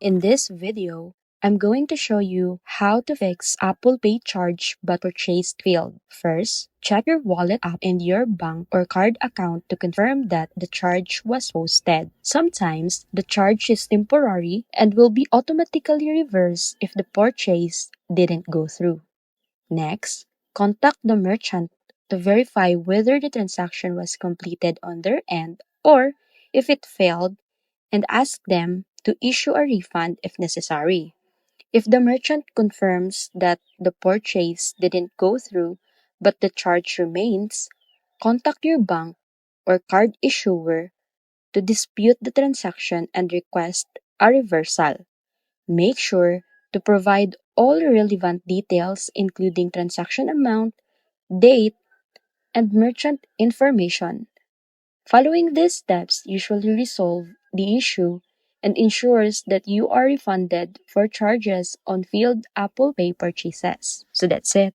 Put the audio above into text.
In this video, I'm going to show you how to fix Apple Pay charge but purchased failed. First, check your wallet app and your bank or card account to confirm that the charge was posted. Sometimes, the charge is temporary and will be automatically reversed if the purchase didn't go through. Next, contact the merchant to verify whether the transaction was completed on their end or if it failed, and ask them to issue a refund if necessary. If the merchant confirms that the purchase didn't go through but the charge remains, contact your bank or card issuer to dispute the transaction and request a reversal. Make sure to provide all relevant details, including transaction amount, date, and merchant information. Following these steps usually resolve the issue and ensures that you are refunded for charges on failed Apple Pay purchases. So that's it.